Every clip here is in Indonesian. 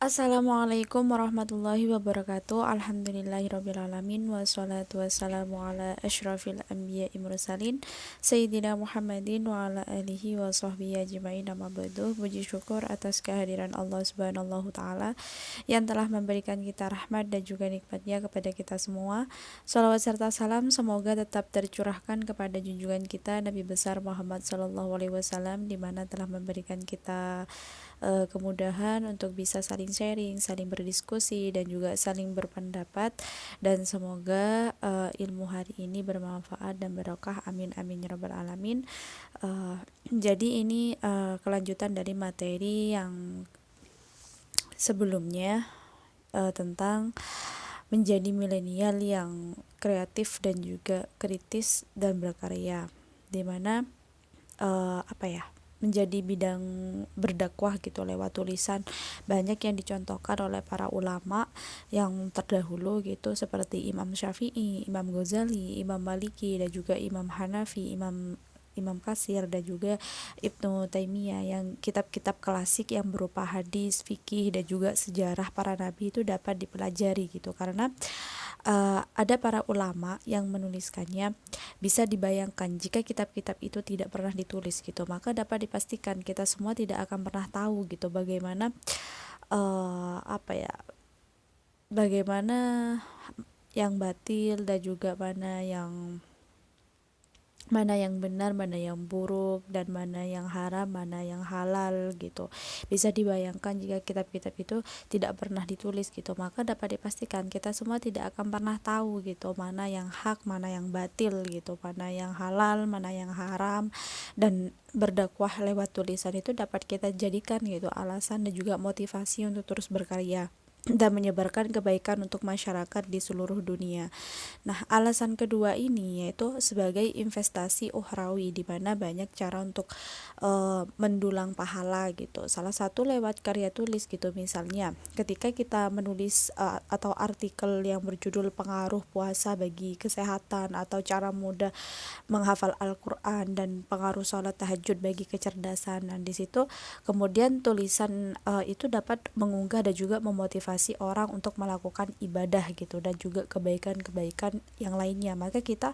Assalamualaikum warahmatullahi wabarakatuh. Alhamdulillahirrabbilalamin. Wassalatu wassalamu ala ashrafil anbiya mursalin Sayyidina Muhammadin wa ala alihi wa sahbihi ajma'in, amma ba'du. Puji syukur atas kehadiran Allah subhanahu ta'ala yang telah memberikan kita rahmat dan juga nikmatnya kepada kita semua. Salawat serta salam semoga tetap tercurahkan kepada junjungan kita Nabi besar Muhammad sallallahu alaihi wasallam, di mana telah memberikan kita kemudahan untuk bisa saling sharing, saling berdiskusi, dan juga saling berpendapat. Dan semoga ilmu hari ini bermanfaat dan barokah. Amin amin ya rabbal alamin. Jadi ini kelanjutan dari materi yang sebelumnya, tentang menjadi milenial yang kreatif dan juga kritis dan berkarya, dimana menjadi bidang berdakwah gitu lewat tulisan. Banyak yang dicontohkan oleh para ulama yang terdahulu gitu, seperti Imam Syafi'i, Imam Ghazali, Imam Maliki, dan juga Imam Hanafi, Imam Imam Katsir, dan juga Ibnu Taimiyah, yang kitab-kitab klasik yang berupa hadis, fikih, dan juga sejarah para nabi itu dapat dipelajari gitu, karena ada para ulama yang menuliskannya. Bisa dibayangkan jika kitab-kitab itu tidak pernah ditulis gitu, maka dapat dipastikan kita semua tidak akan pernah tahu gitu bagaimana eh, apa ya bagaimana yang batil, dan juga mana yang benar, mana yang buruk, dan mana yang haram, mana yang halal gitu. Bisa dibayangkan jika kitab-kitab itu tidak pernah ditulis gitu, maka dapat dipastikan kita semua tidak akan pernah tahu gitu mana yang hak, mana yang batil gitu, mana yang halal, mana yang haram. Dan berdakwah lewat tulisan itu dapat kita jadikan gitu alasan dan juga motivasi untuk terus berkarya dan menyebarkan kebaikan untuk masyarakat di seluruh dunia. Nah, alasan kedua ini yaitu sebagai investasi ukhrawi, di mana banyak cara untuk mendulang pahala gitu. Salah satu lewat karya tulis gitu, misalnya ketika kita menulis atau artikel yang berjudul pengaruh puasa bagi kesehatan, atau cara mudah menghafal Al-Qur'an, dan pengaruh sholat tahajud bagi kecerdasan. Dan di situ kemudian tulisan itu dapat mengunggah dan juga memotivasi orang untuk melakukan ibadah gitu, dan juga kebaikan-kebaikan yang lainnya. Maka kita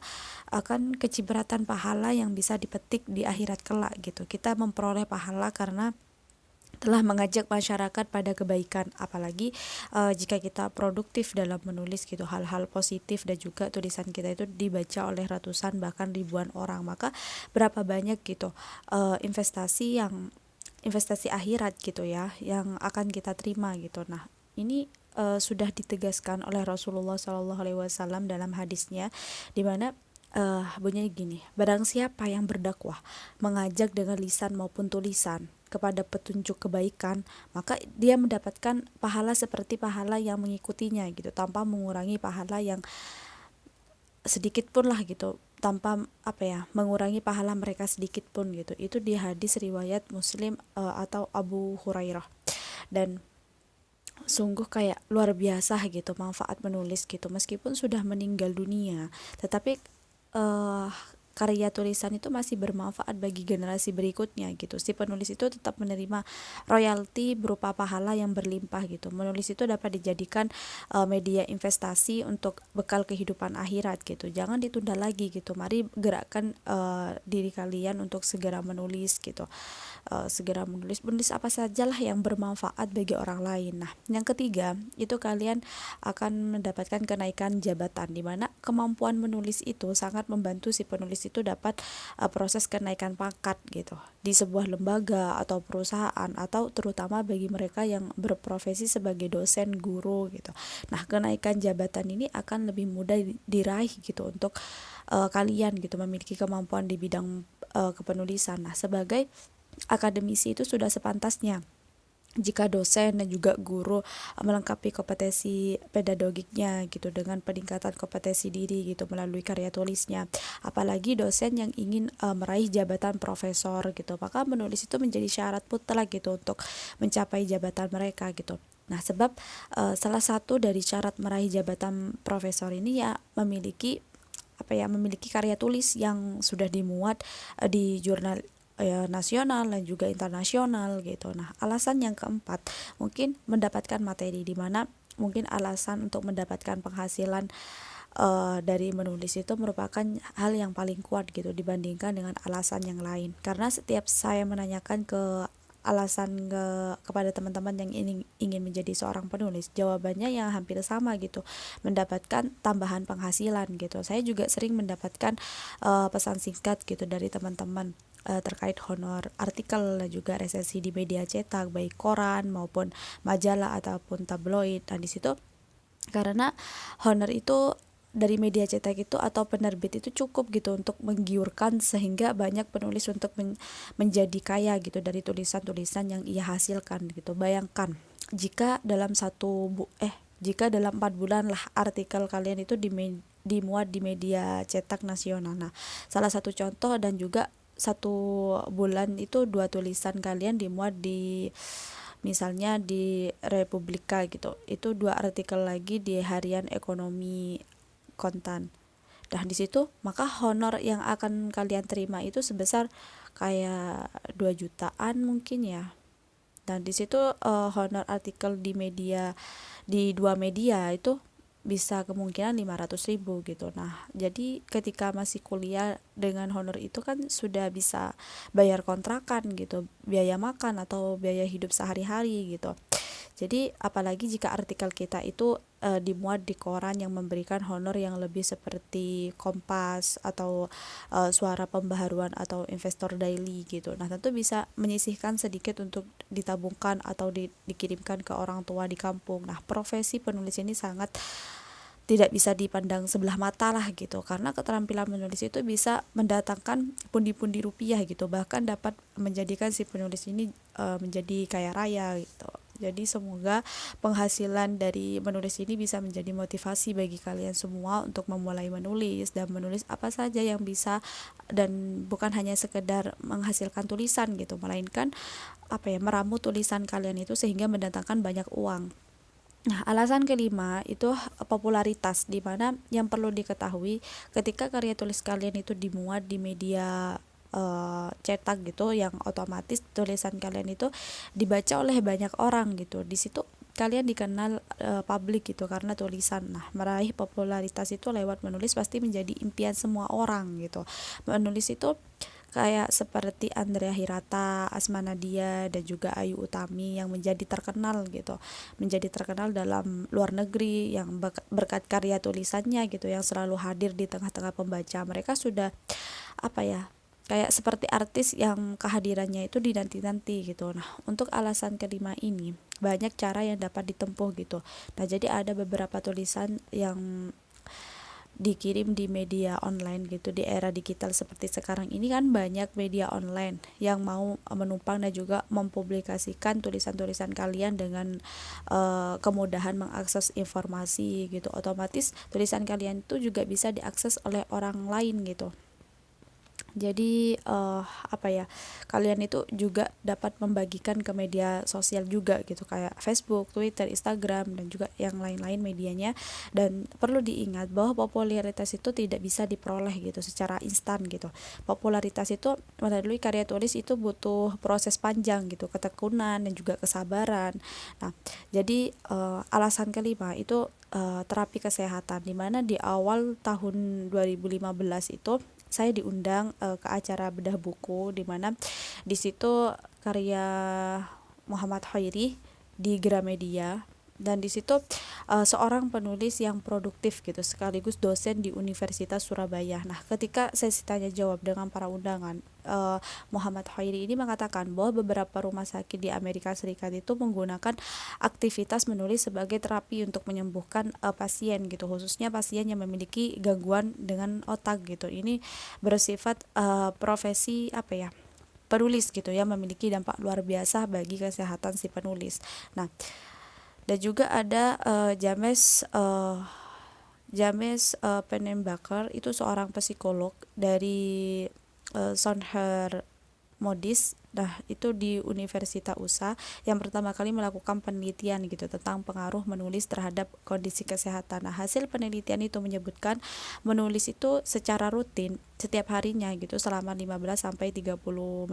akan kecipratan pahala yang bisa dipetik di akhirat kelak gitu. Kita memperoleh pahala karena telah mengajak masyarakat pada kebaikan, apalagi jika kita produktif dalam menulis gitu hal-hal positif, dan juga tulisan kita itu dibaca oleh ratusan bahkan ribuan orang, maka berapa banyak gitu investasi akhirat gitu ya yang akan kita terima gitu. Nah, ini sudah ditegaskan oleh Rasulullah Shallallahu Alaihi Wasallam dalam hadisnya, di mana bunyinya gini: barang siapa yang berdakwah, mengajak dengan lisan maupun tulisan kepada petunjuk kebaikan, maka dia mendapatkan pahala seperti pahala yang mengikutinya gitu, tanpa mengurangi pahala yang sedikit pun lah gitu, tanpa mengurangi pahala mereka sedikit pun gitu. Itu di hadis riwayat Muslim atau Abu Hurairah. Dan sungguh kayak luar biasa gitu manfaat menulis gitu, meskipun sudah meninggal dunia, tetapi uh, karya tulisan itu masih bermanfaat bagi generasi berikutnya gitu. Si penulis itu tetap menerima royalti berupa pahala yang berlimpah gitu. Menulis itu dapat dijadikan media investasi untuk bekal kehidupan akhirat gitu. Jangan ditunda lagi gitu. Mari gerakkan diri kalian untuk segera menulis gitu. Segera menulis apa sajalah yang bermanfaat bagi orang lain. Nah, yang ketiga itu kalian akan mendapatkan kenaikan jabatan, di mana kemampuan menulis itu sangat membantu si penulis itu dapat proses kenaikan pangkat gitu di sebuah lembaga atau perusahaan, atau terutama bagi mereka yang berprofesi sebagai dosen, guru gitu. Nah, kenaikan jabatan ini akan lebih mudah diraih gitu untuk kalian gitu memiliki kemampuan di bidang kepenulisan. Nah, sebagai akademisi itu sudah sepantasnya jika dosen dan juga guru melengkapi kompetensi pedagogiknya gitu dengan peningkatan kompetensi diri gitu melalui karya tulisnya. Apalagi dosen yang ingin meraih jabatan profesor gitu, maka menulis itu menjadi syarat mutlak gitu untuk mencapai jabatan mereka gitu. Nah, sebab salah satu dari syarat meraih jabatan profesor ini ya memiliki karya tulis yang sudah dimuat di jurnal nasional dan juga internasional gitu. Nah, alasan yang keempat mungkin mendapatkan materi, di mana mungkin alasan untuk mendapatkan penghasilan dari menulis itu merupakan hal yang paling kuat gitu dibandingkan dengan alasan yang lain. Karena setiap saya menanyakan kepada teman-teman yang ingin menjadi seorang penulis, jawabannya yang hampir sama gitu, mendapatkan tambahan penghasilan gitu. Saya juga sering mendapatkan pesan singkat gitu dari teman-teman terkait honor artikel dan juga resensi di media cetak, baik koran maupun majalah ataupun tabloid. Dan di situ karena honor itu dari media cetak itu atau penerbit itu cukup gitu untuk menggiurkan, sehingga banyak penulis untuk menjadi kaya gitu dari tulisan-tulisan yang ia hasilkan gitu. Bayangkan jika dalam jika dalam 4 bulan lah artikel kalian itu dimuat di media cetak nasional. Nah, salah satu contoh, dan juga 1 bulan itu 2 tulisan kalian dimuat di misalnya di Republika gitu, itu 2 artikel lagi di harian ekonomi kontan. Nah, di situ maka honor yang akan kalian terima itu sebesar kayak 2 jutaan mungkin ya. Dan di situ honor artikel di 2 media itu bisa kemungkinan 500.000 gitu. Nah, jadi ketika masih kuliah dengan honor itu kan sudah bisa bayar kontrakan gitu, biaya makan atau biaya hidup sehari-hari gitu. Jadi apalagi jika artikel kita itu dimuat di koran yang memberikan honor yang lebih seperti Kompas atau Suara Pembaharuan atau Investor Daily gitu. Nah, tentu bisa menyisihkan sedikit untuk ditabungkan atau dikirimkan ke orang tua di kampung. Nah, profesi penulis ini sangat tidak bisa dipandang sebelah mata lah gitu, karena keterampilan menulis itu bisa mendatangkan pundi-pundi rupiah gitu, bahkan dapat menjadikan si penulis ini menjadi kaya raya gitu. Jadi semoga penghasilan dari menulis ini bisa menjadi motivasi bagi kalian semua untuk memulai menulis dan menulis apa saja yang bisa, dan bukan hanya sekedar menghasilkan tulisan gitu, melainkan meramu tulisan kalian itu sehingga mendatangkan banyak uang. Nah, alasan kelima itu popularitas, di mana yang perlu diketahui ketika karya tulis kalian itu dimuat di media cetak gitu, yang otomatis tulisan kalian itu dibaca oleh banyak orang gitu. Di situ kalian dikenal publik gitu karena tulisan. Nah, meraih popularitas itu lewat menulis pasti menjadi impian semua orang gitu. Menulis itu kayak seperti Andrea Hirata, Asma Nadia, dan juga Ayu Utami yang menjadi terkenal gitu, menjadi terkenal dalam luar negeri yang berkat karya tulisannya gitu, yang selalu hadir di tengah-tengah pembaca. Mereka sudah kayak seperti artis yang kehadirannya itu dinanti-nanti gitu. Nah, untuk alasan kelima ini banyak cara yang dapat ditempuh gitu. Nah, jadi ada beberapa tulisan yang dikirim di media online gitu. Di era digital seperti sekarang ini kan banyak media online yang mau menumpang dan juga mempublikasikan tulisan-tulisan kalian dengan kemudahan mengakses informasi gitu. Otomatis tulisan kalian itu juga bisa diakses oleh orang lain gitu. Jadi kalian itu juga dapat membagikan ke media sosial juga gitu, kayak Facebook, Twitter, Instagram, dan juga yang lain-lain medianya. Dan perlu diingat bahwa popularitas itu tidak bisa diperoleh gitu secara instan gitu. Popularitas itu melalui karya tulis itu butuh proses panjang gitu, ketekunan dan juga kesabaran. Nah, jadi alasan kelima itu terapi kesehatan, di mana di awal tahun 2015 itu saya diundang ke acara bedah buku, di mana di situ karya Muhammad Khairi di Gramedia. Dan di situ seorang penulis yang produktif gitu, sekaligus dosen di Universitas Surabaya. Nah, ketika sesi tanya jawab dengan para undangan, Muhammad Khairi ini mengatakan bahwa beberapa rumah sakit di Amerika Serikat itu menggunakan aktivitas menulis sebagai terapi untuk menyembuhkan pasien gitu, khususnya pasien yang memiliki gangguan dengan otak gitu. Ini bersifat profesi penulis gitu ya, memiliki dampak luar biasa bagi kesehatan si penulis. Nah, dan juga ada James Pennebaker, itu seorang psikolog dari Sonher Modis Nah, itu di Universitas USA yang pertama kali melakukan penelitian gitu tentang pengaruh menulis terhadap kondisi kesehatan. Nah, hasil penelitian itu menyebutkan menulis itu secara rutin setiap harinya gitu selama 15 sampai 30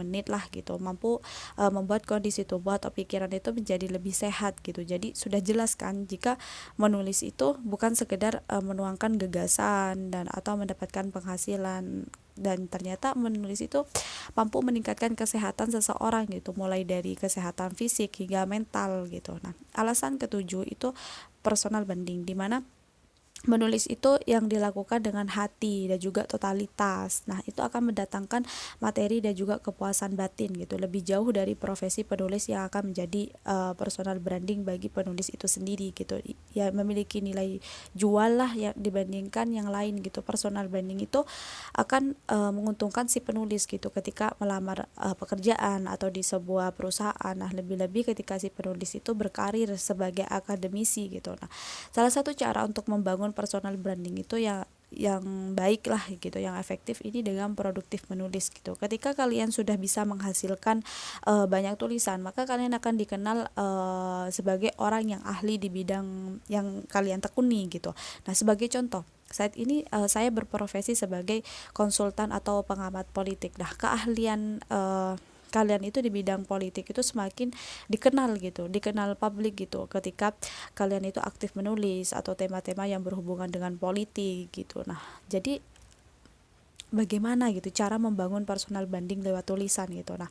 menit lah gitu mampu membuat kondisi tubuh atau pikiran itu menjadi lebih sehat gitu. Jadi sudah jelas kan jika menulis itu bukan sekedar menuangkan gagasan dan atau mendapatkan penghasilan, dan ternyata menulis itu mampu meningkatkan kesehatan seseorang gitu, mulai dari kesehatan fisik hingga mental gitu. Nah, alasan ketujuh itu personal branding, di mana menulis itu yang dilakukan dengan hati dan juga totalitas. Nah, itu akan mendatangkan materi dan juga kepuasan batin gitu. Lebih jauh dari profesi penulis yang akan menjadi personal branding bagi penulis itu sendiri gitu. Ya memiliki nilai jual lah ya dibandingkan yang lain gitu. Personal branding itu akan menguntungkan si penulis gitu ketika melamar pekerjaan atau di sebuah perusahaan. Nah, lebih-lebih ketika si penulis itu berkarir sebagai akademisi gitu. Nah, salah satu cara untuk membangun personal branding itu ya yang baik lah gitu, yang efektif ini dengan produktif menulis gitu. Ketika kalian sudah bisa menghasilkan banyak tulisan, maka kalian akan dikenal sebagai orang yang ahli di bidang yang kalian tekuni gitu. Nah, sebagai contoh, saat ini saya berprofesi sebagai konsultan atau pengamat politik. Nah, keahlian kalian itu di bidang politik itu semakin dikenal gitu, dikenal publik gitu ketika kalian itu aktif menulis atau tema-tema yang berhubungan dengan politik gitu. Nah, jadi bagaimana gitu cara membangun personal branding lewat tulisan gitu. Nah,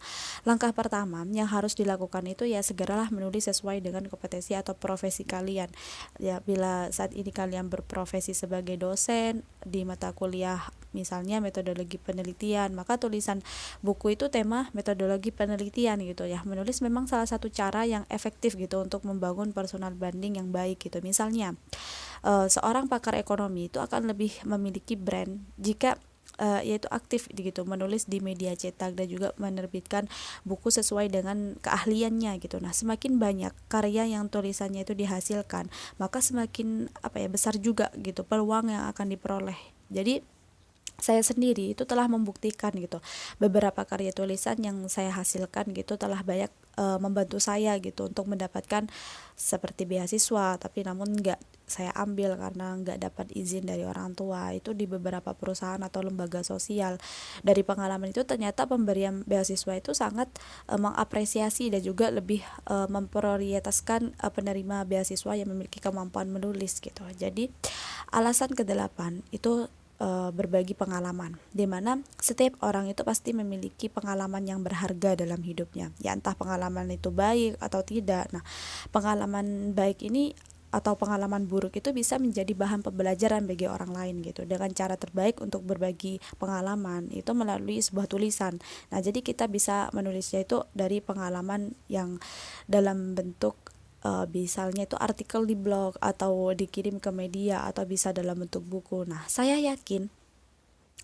langkah pertama yang harus dilakukan itu ya segeralah menulis sesuai dengan kompetensi atau profesi kalian. Ya, bila saat ini kalian berprofesi sebagai dosen di mata kuliah misalnya metodologi penelitian, maka tulisan buku itu tema metodologi penelitian gitu ya. Menulis memang salah satu cara yang efektif gitu untuk membangun personal branding yang baik gitu. Misalnya, seorang pakar ekonomi itu akan lebih memiliki brand jika yaitu aktif gitu menulis di media cetak dan juga menerbitkan buku sesuai dengan keahliannya gitu. Nah, semakin banyak karya yang tulisannya itu dihasilkan, maka semakin besar juga gitu peluang yang akan diperoleh. Jadi saya sendiri itu telah membuktikan gitu beberapa karya tulisan yang saya hasilkan gitu telah banyak membantu saya gitu untuk mendapatkan seperti beasiswa, tapi namun enggak saya ambil karena nggak dapat izin dari orang tua itu di beberapa perusahaan atau lembaga sosial. Dari pengalaman itu ternyata pemberian beasiswa itu sangat mengapresiasi dan juga lebih memprioritaskan penerima beasiswa yang memiliki kemampuan menulis gitu. Jadi alasan kedelapan itu berbagi pengalaman, di mana setiap orang itu pasti memiliki pengalaman yang berharga dalam hidupnya, ya entah pengalaman itu baik atau tidak. Nah, pengalaman baik ini atau pengalaman buruk itu bisa menjadi bahan pembelajaran bagi orang lain gitu. Dengan cara terbaik untuk berbagi pengalaman itu melalui sebuah tulisan. Nah, jadi kita bisa menulisnya itu dari pengalaman yang dalam bentuk misalnya itu artikel di blog atau dikirim ke media atau bisa dalam bentuk buku. Nah, saya yakin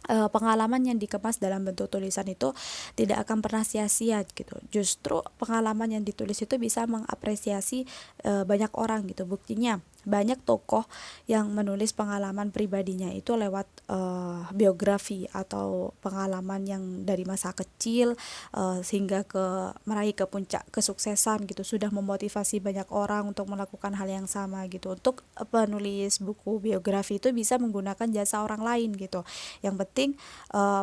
pengalaman yang dikemas dalam bentuk tulisan itu tidak akan pernah sia-sia gitu. Justru pengalaman yang ditulis itu bisa mengapresiasi banyak orang gitu. Buktinya banyak tokoh yang menulis pengalaman pribadinya itu lewat biografi atau pengalaman yang dari masa kecil sehingga meraih ke puncak kesuksesan gitu, sudah memotivasi banyak orang untuk melakukan hal yang sama gitu. Untuk penulis buku biografi itu bisa menggunakan jasa orang lain gitu. Yang penting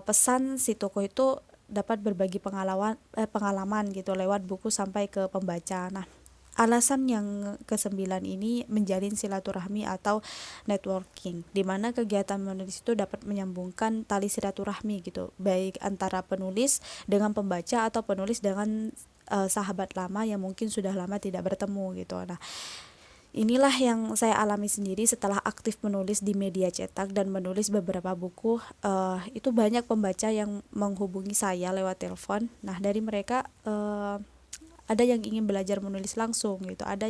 pesan si tokoh itu dapat berbagi pengalaman gitu lewat buku sampai ke pembaca. Nah, alasan yang kesembilan ini menjalin silaturahmi atau networking, di mana kegiatan menulis itu dapat menyambungkan tali silaturahmi gitu, baik antara penulis dengan pembaca atau penulis dengan sahabat lama yang mungkin sudah lama tidak bertemu gitu. Nah, inilah yang saya alami sendiri setelah aktif menulis di media cetak dan menulis beberapa buku. Itu banyak pembaca yang menghubungi saya lewat telepon. Nah, dari mereka ada yang ingin belajar menulis langsung gitu, ada